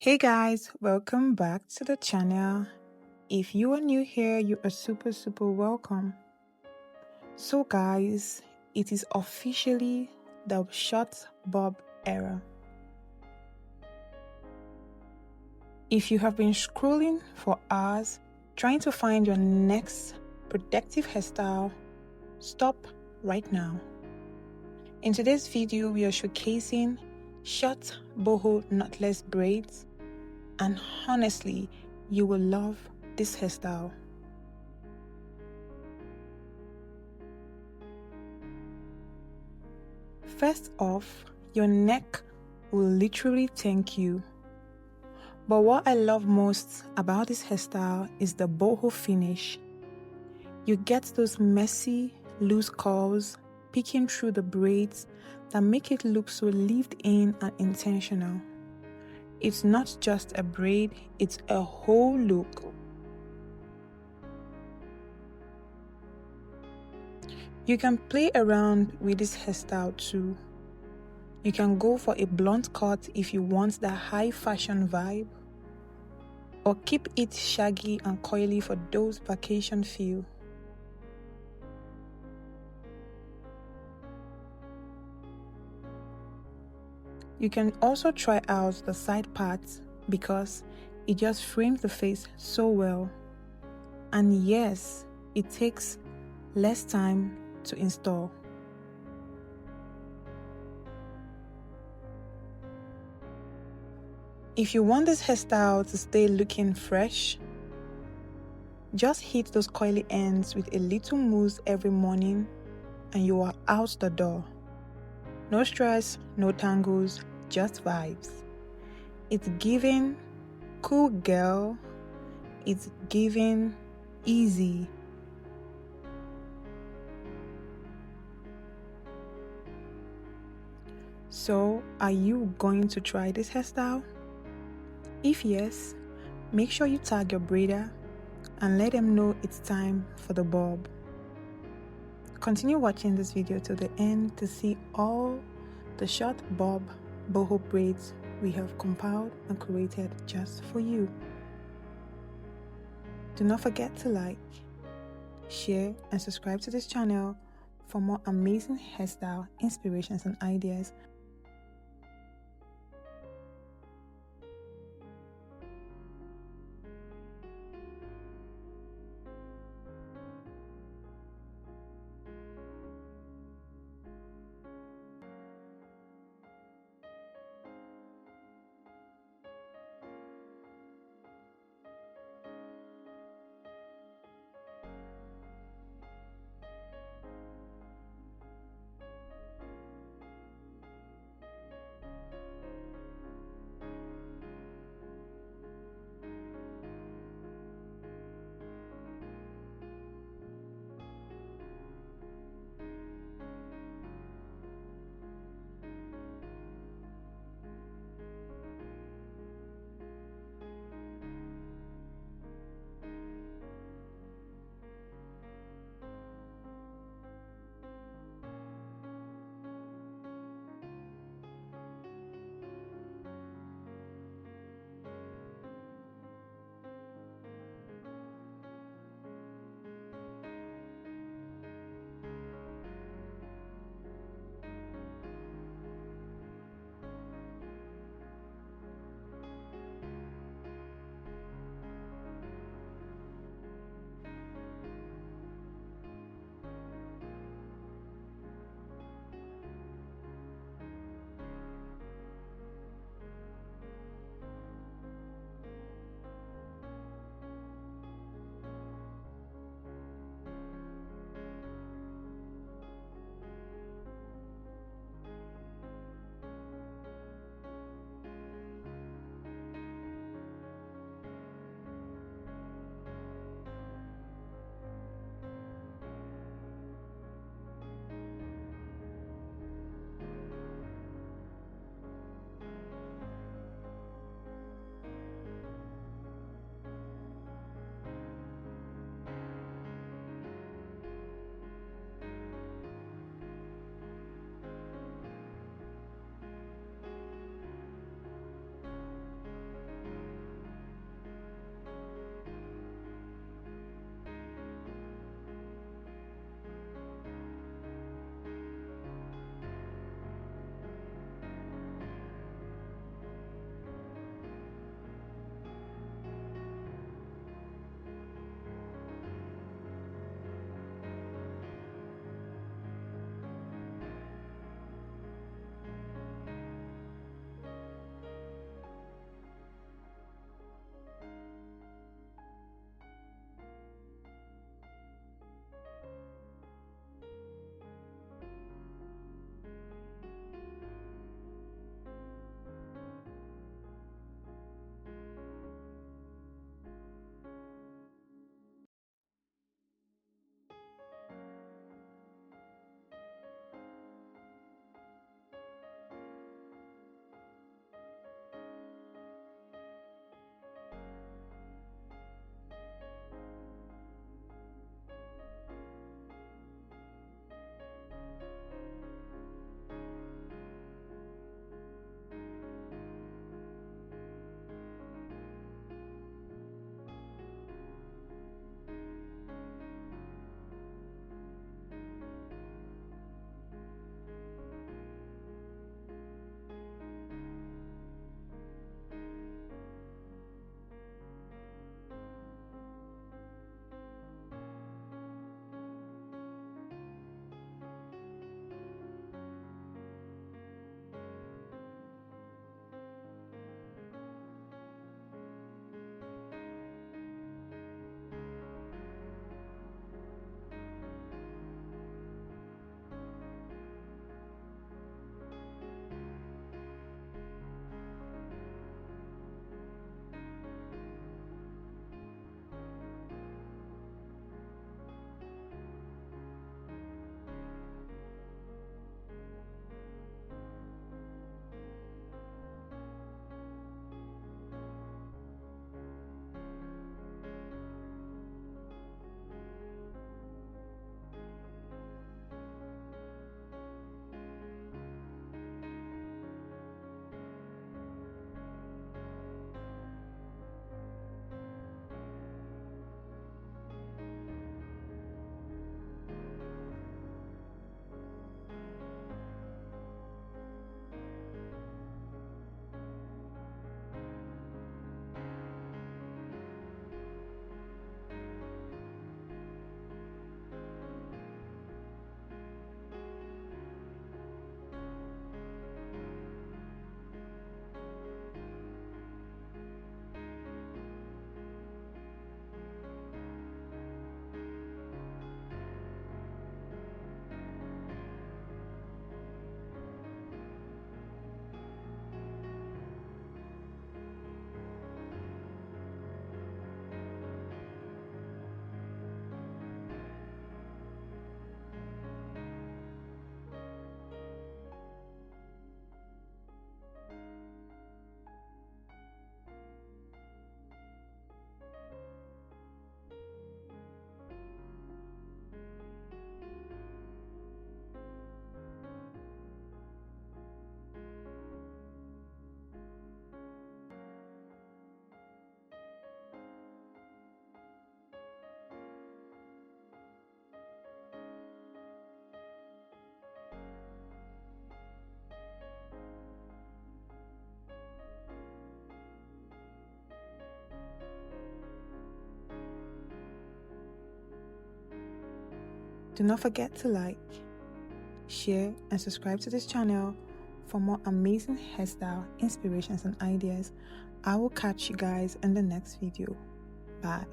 Hey guys, welcome back to the channel. If you are new here, you are super welcome. So guys, it is officially the short bob era. If you have been scrolling for hours trying to find your next protective hairstyle, stop right now. In today's video, we are showcasing short boho knotless braids, and honestly, you will love this hairstyle. First off, your neck will literally thank you. But what I love most about this hairstyle is the boho finish. You get those messy, loose curls peeking through the braids that make it look so lived in and intentional. It's not just a braid, it's a whole look. You can play around with this hairstyle too. You can go for a blunt cut if you want that high fashion vibe, or keep it shaggy and coily for those vacation feel. You can also try out the side parts because it just frames the face so well. And yes, it takes less time to install. If you want this hairstyle to stay looking fresh, just hit those coily ends with a little mousse every morning and you are out the door. No stress, no tangles, just vibes. It's giving cool girl, it's giving easy. So, are you going to try this hairstyle? If yes, make sure you tag your braider and let them know it's time for the bob. Continue watching this video till the end to see all the short bob boho braids we have compiled and created just for you. Do not forget to like, share and subscribe to this channel for more amazing hairstyle inspirations and ideas. Do not forget to like, share and subscribe to this channel for more amazing hairstyle inspirations and ideas. I will catch you guys in the next video. Bye.